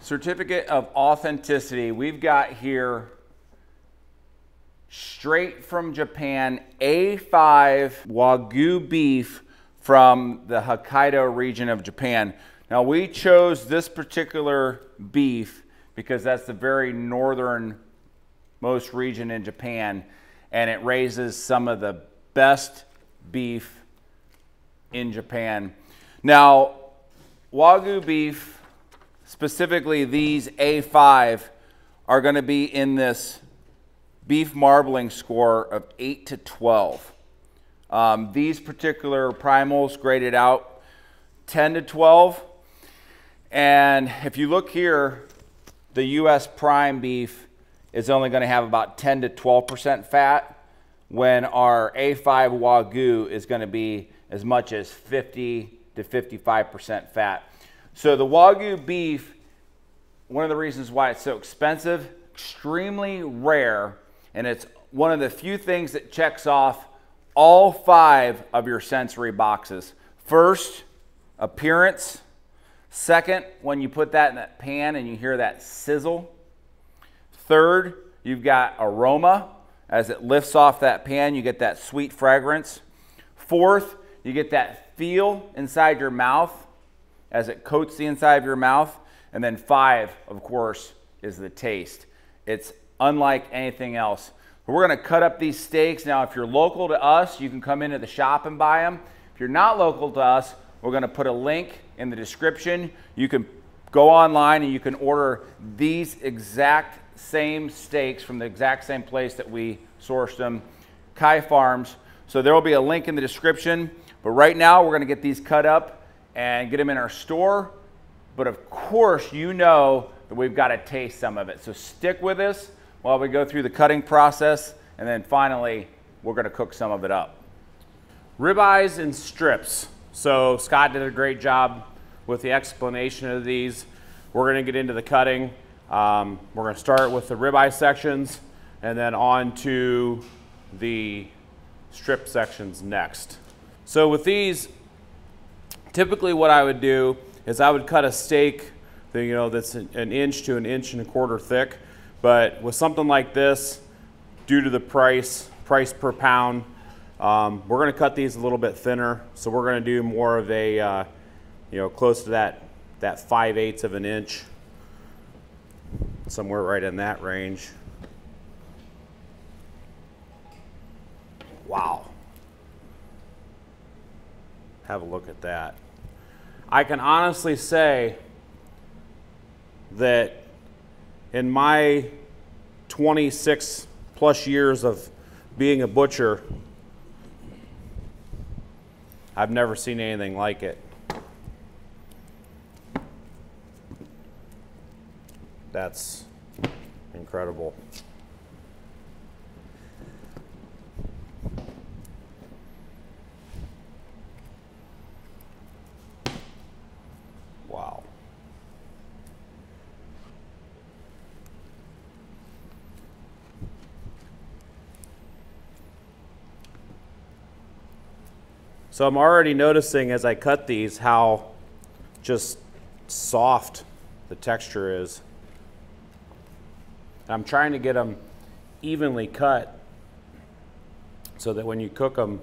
certificate of authenticity. We've got here straight from Japan, A5 Wagyu beef from the Hokkaido region of Japan. Now we chose this particular beef because that's the very northernmost region in Japan, and it raises some of the best beef in Japan. Now, Wagyu beef, specifically these A5, are going to be in this beef marbling score of 8 to 12. These particular primals graded out 10 to 12. And if you look here, the US prime beef is only going to have about 10 to 12% fat, when our A5 Wagyu is going to be as much as 50 to 55% fat. So the Wagyu beef, one of the reasons why it's so expensive, extremely rare, and it's one of the few things that checks off all 5 of your sensory boxes. First, appearance. Second, when you put that in that pan and you hear that sizzle. Third, you've got aroma. As it lifts off that pan, you get that sweet fragrance. Fourth, you get that feel inside your mouth as it coats the inside of your mouth. And then 5, of course, is the taste. It's unlike anything else. We're going to cut up these steaks. Now, if you're local to us, you can come into the shop and buy them. If you're not local to us, we're going to put a link in the description. You can go online and you can order these exact same steaks from the exact same place that we sourced them, Kai Farms. So there will be a link in the description. But right now, we're going to get these cut up and get them in our store. But of course, you know that we've got to taste some of it. So stick with us while we go through the cutting process, and then finally, we're going to cook some of it up. Ribeyes in strips. So Scott did a great job with the explanation of these. We're going to get into the cutting. We're going to start with the ribeye sections and then on to the strip sections next. So with these, typically what I would do is I would cut a steak that, that's an inch to an inch and a quarter thick. But with something like this, due to the price per pound, we're going to cut these a little bit thinner. So we're going to do more of a, close to that 5/8 of an inch, somewhere right in that range. Wow. Have a look at that. I can honestly say that in my 26 plus years of being a butcher, I've never seen anything like it. That's incredible. Wow. So I'm already noticing as I cut these how just soft the texture is. I'm trying to get them evenly cut so that when you cook them,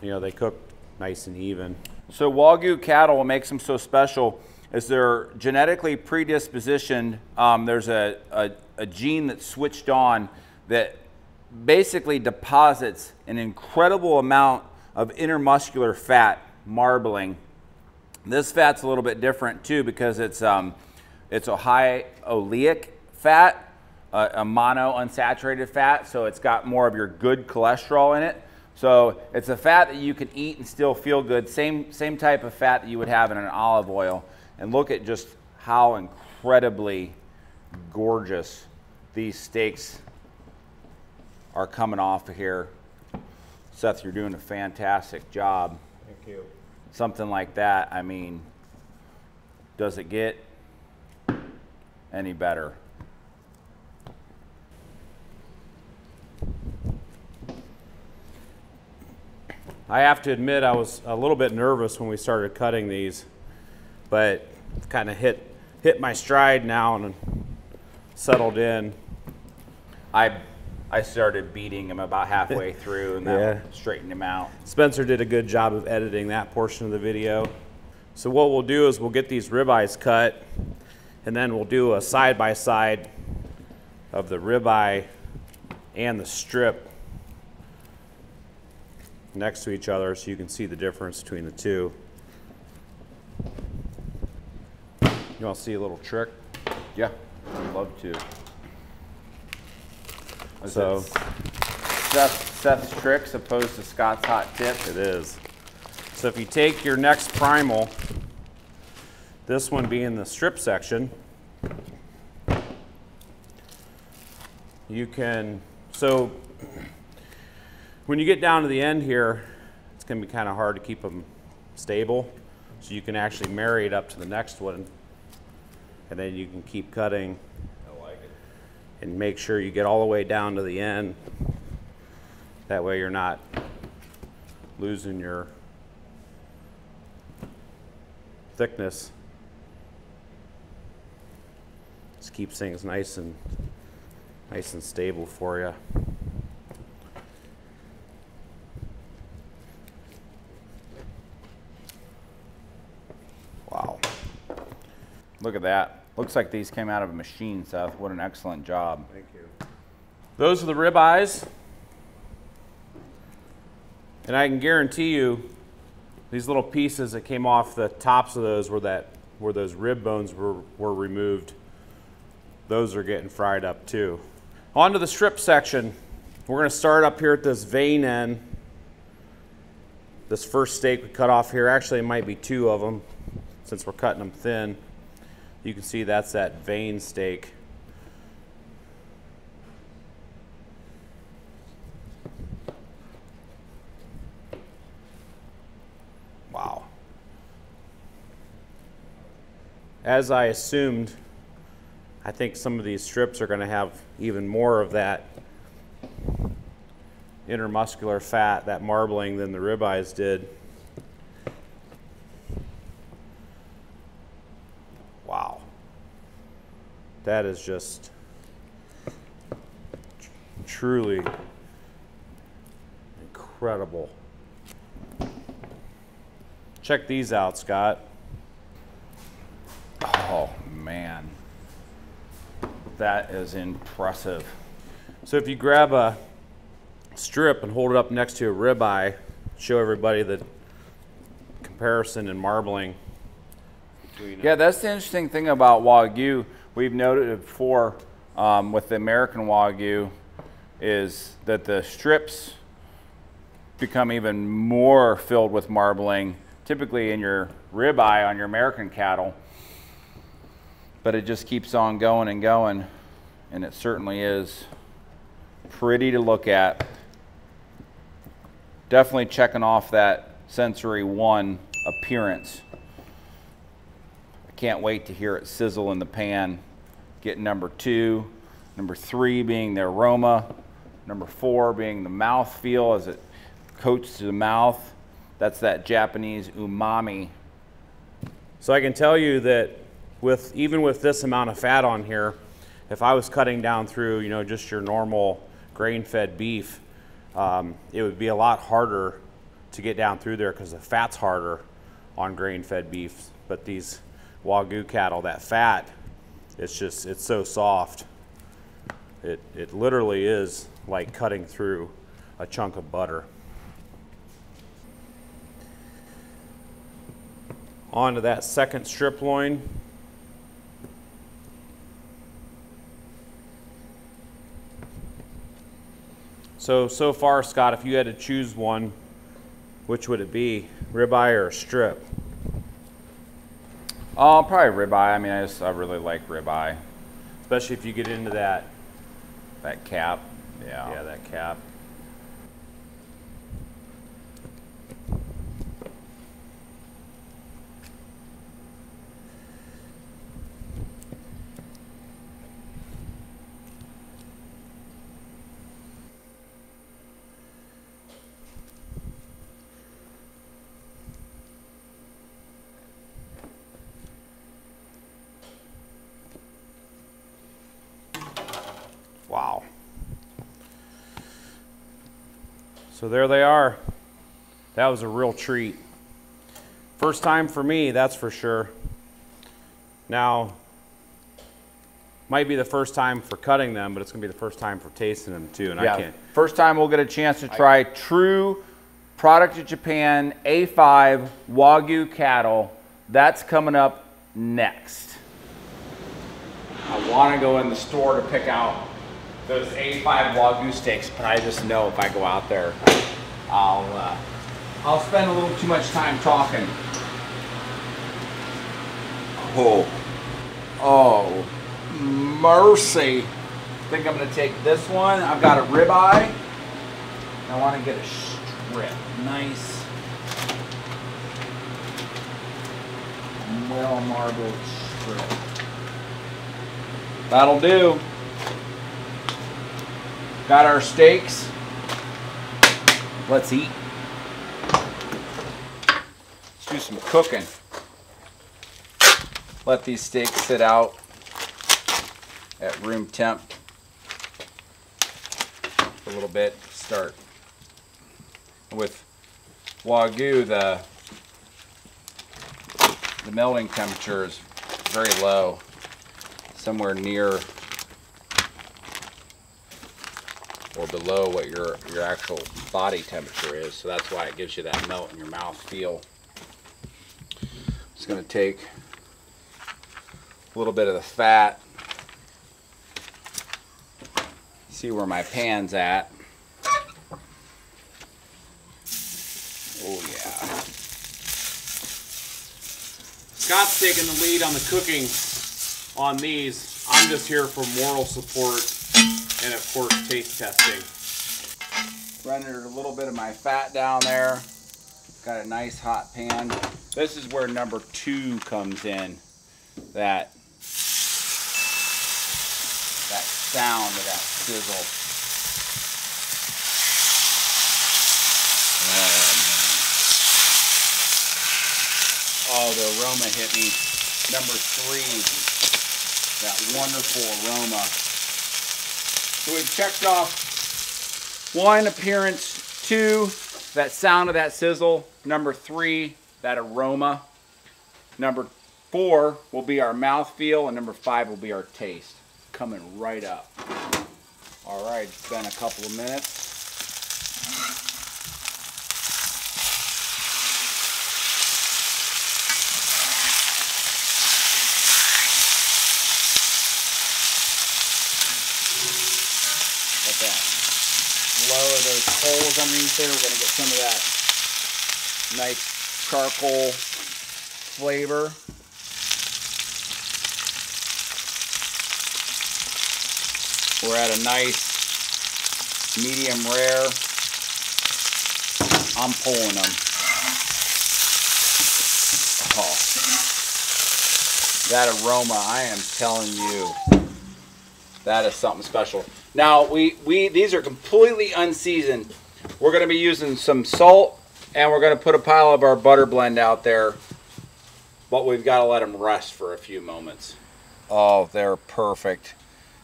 they cook nice and even. So Wagyu cattle, what makes them so special is they're genetically predispositioned. There's a gene that's switched on that basically deposits an incredible amount of intermuscular fat marbling. This fat's a little bit different too because it's a high oleic fat, a mono unsaturated fat, so it's got more of your good cholesterol in it. So it's a fat that you can eat and still feel good. Same type of fat that you would have in an olive oil. And look at just how incredibly gorgeous these steaks are coming off of here. Seth, you're doing a fantastic job. Thank you. Something like that, I mean, does it get any better? I have to admit I was a little bit nervous when we started cutting these, but kind of hit hit my stride now and settled in. I started beating him about halfway through, and that straightened him out. Spencer did a good job of editing that portion of the video. So what we'll do is we'll get these ribeyes cut, and then we'll do a side-by-side of the ribeye and the strip next to each other so you can see the difference between the two. You want to see a little trick? Yeah, I'd love to. So Seth's tricks opposed to Scott's hot tip. It is. So if you take your next primal, this one being the strip section, you can, so when you get down to the end here, it's going to be kind of hard to keep them stable. So you can actually marry it up to the next one, and then you can keep cutting. I like it. And make sure you get all the way down to the end. That way you're not losing your thickness. Just keeps things nice and stable for you. Wow. Look at that. Looks like these came out of a machine, Seth. What an excellent job. Thank you. Those are the ribeyes. And I can guarantee you these little pieces that came off the tops of those where those rib bones were removed, those are getting fried up too. On to the strip section. We're going to start up here at this vein end. This first steak we cut off here, actually it might be two of them since we're cutting them thin. You can see that's that vein steak. Wow. As I assumed, I think some of these strips are going to have even more of that intermuscular fat, that marbling, than the ribeyes did. Wow. That is just truly incredible. Check these out, Scott. Oh, man. That is impressive. So if you grab a strip and hold it up next to a ribeye, show everybody the comparison in marbling. Yeah, that's the interesting thing about Wagyu. We've noted it before with the American Wagyu, is that the strips become even more filled with marbling, typically in your ribeye on your American cattle. But it just keeps on going and going, and it certainly is pretty to look at. Definitely checking off that Sensory 1 appearance. I can't wait to hear it sizzle in the pan. Get number 2, number 3 being the aroma, number 4 being the mouth feel as it coats to the mouth. That's that Japanese umami. So I can tell you that even with this amount of fat on here, if I was cutting down through, you know, just your normal grain-fed beef, it would be a lot harder to get down through there because the fat's harder on grain-fed beef. But these Wagyu cattle, that fat, it's so soft. It literally is like cutting through a chunk of butter. On to that second strip loin. So far, Scott, if you had to choose one, which would it be, ribeye or strip? Probably ribeye. I mean, I really like ribeye. Especially if you get into that cap. Yeah, that cap. So there they are. That was a real treat. First time for me, that's for sure. Now, might be the first time for cutting them, but it's gonna be the first time for tasting them too. And I can't. First time we'll get a chance to try true product of Japan A5 Wagyu cattle. That's coming up next. I want to go in the store to pick out those A5 Wagyu steaks, but I just know if I go out there, I'll spend a little too much time talking. Oh, mercy. I think I'm going to take this one. I've got a ribeye. I want to get a strip. Nice, well marbled strip. That'll do. Got our steaks. Let's eat. Let's do some cooking. Let these steaks sit out at room temp for a little bit. Start with Wagyu. The melting temperature is very low, somewhere near or below what your actual body temperature is. So that's why it gives you that melt in your mouth feel. Just going to take a little bit of the fat. See where my pan's at. Oh yeah. Scott's taking the lead on the cooking on these. I'm just here for moral support and of course taste testing. Running a little bit of my fat down there. Got a nice hot pan. This is where number 2 comes in. That sound of that sizzle. Oh, the aroma hit me. Number 3, that wonderful aroma. So we've checked off 1, appearance, 2, that sound of that sizzle. Number 3, that aroma. Number 4 will be our mouthfeel, and number 5 will be our taste. Coming right up. All right, it's been a couple of minutes. Look at that. Blow of those coals underneath there. We're going to get some of that nice charcoal flavor. We're at a nice medium rare. I'm pulling them. Oh, that aroma, I am telling you, that is something special. Now, these are completely unseasoned. We're going to be using some salt, and we're going to put a pile of our butter blend out there, but we've got to let them rest for a few moments. Oh, they're perfect.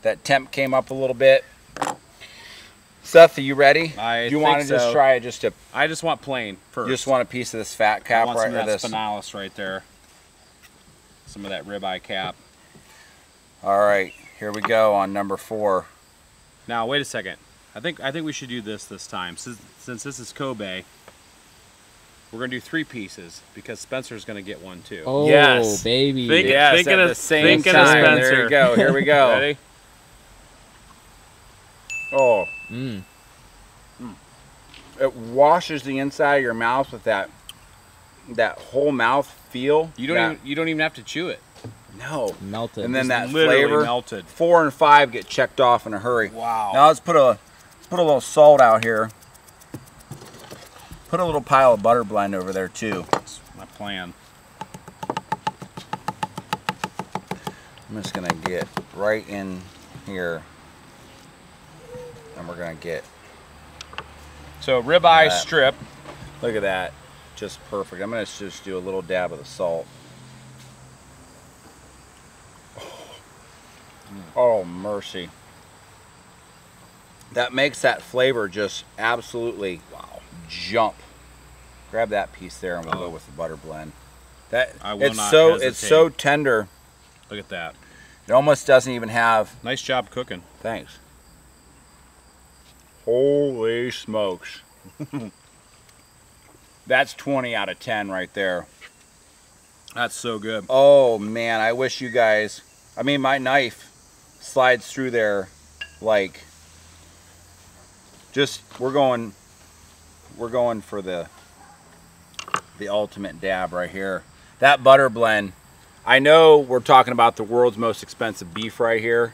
That temp came up a little bit. Seth, are you ready? Do you want to just try it just to... I just want plain first. You just want a piece of this fat cap right there? This spinalis right there. Some of that ribeye cap. All right, here we go on number 4. Now wait a second. I think we should do this time. Since this is Kobe, we're gonna do 3 pieces because Spencer's gonna get one too. Oh, yes, baby. Thinking at the same time. There you go. Here we go. Ready? Oh. It washes the inside of your mouth with that whole mouth feel. You don't even have to chew it. No. Melted. And then that literally flavor. melted. 4 and 5 get checked off in a hurry. Wow. Now let's put a little salt out here. Put a little pile of butter blend over there too. That's my plan. I'm just gonna get right in here, and we're gonna get. So ribeye strip. Look at that, just perfect. I'm gonna just do a little dab of the salt. Oh mercy. that makes that flavor just absolutely jump. Grab that piece there and we'll go with the butter blend. That it's so tender. Look at that. It almost doesn't even have. Nice job cooking. Thanks. Holy smokes. That's 20 out of 10 right there. That's so good. Oh man, I wish you guys, I mean my knife slides through there like just we're going for the ultimate dab right here. That butter blend, I know we're talking about the world's most expensive beef right here.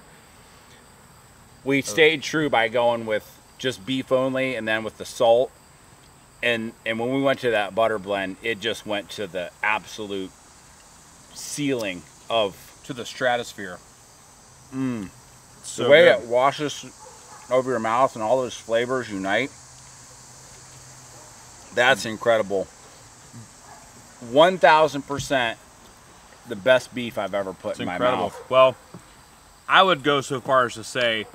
We stayed true by going with just beef only and then with the salt. And when we went to that butter blend, it just went to the absolute ceiling of... To the stratosphere. So the way good. It washes over your mouth and all those flavors unite, that's incredible. 1,000% the best beef I've ever put in my mouth. Well, I would go so far as to say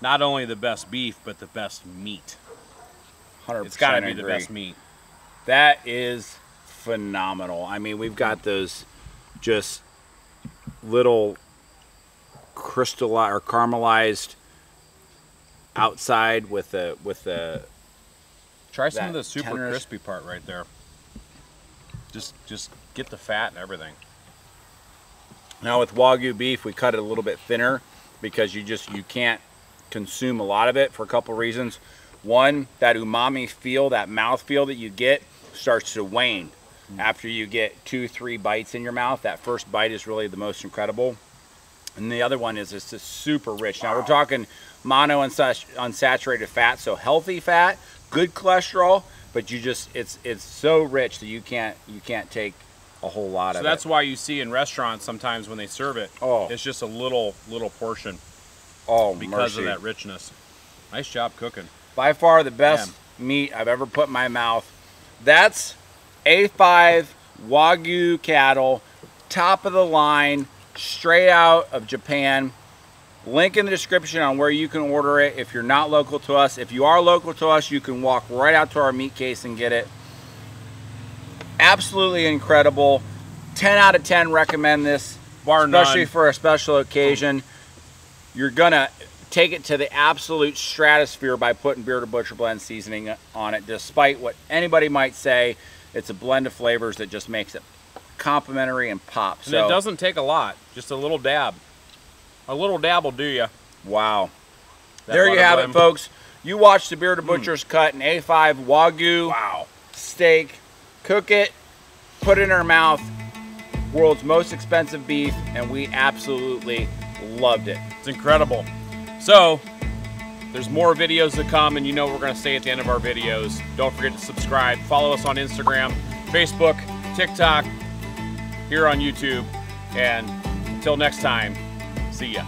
not only the best beef, but the best meat. 100% It's got to be the best meat. That is phenomenal. I mean, we've got those just little crystallized or caramelized outside with the try some of the super crispy part right there. Just get the fat and everything. Now with Wagyu beef, we cut it a little bit thinner because you can't consume a lot of it for a couple reasons. One, that umami feel, that mouth feel that you get starts to wane after you get 2-3 bites in your mouth. That first bite is really the most incredible. And the other one is it's just super rich. Now we're talking mono and unsaturated fat, so healthy fat, good cholesterol, but it's so rich that you can't take a whole lot of it. So that's why you see in restaurants sometimes when they serve it, it's just a little portion. Oh, because of that richness. Nice job cooking. By far the best meat I've ever put in my mouth. That's A5 Wagyu cattle, top of the line, straight out of Japan. Link in the description on where you can order it if you're not local to us. If you are local to us, you can walk right out to our meat case and get it. Absolutely incredible. 10 out of 10 recommend this, especially for a special occasion. You're gonna take it to the absolute stratosphere by putting Bearded Butcher Blend seasoning on it. Despite what anybody might say, it's a blend of flavors that just makes it complimentary and pop. And it doesn't take a lot, just a little dab. A little dab will do you. Wow. There you have it, folks. You watched the Bearded Butcher's cut an A5 Wagyu steak. Cook it, put it in our mouth. World's most expensive beef, and we absolutely loved it. It's incredible. So, there's more videos to come, and you know what we're going to say at the end of our videos. Don't forget to subscribe. Follow us on Instagram, Facebook, TikTok, here on YouTube. And until next time, see ya.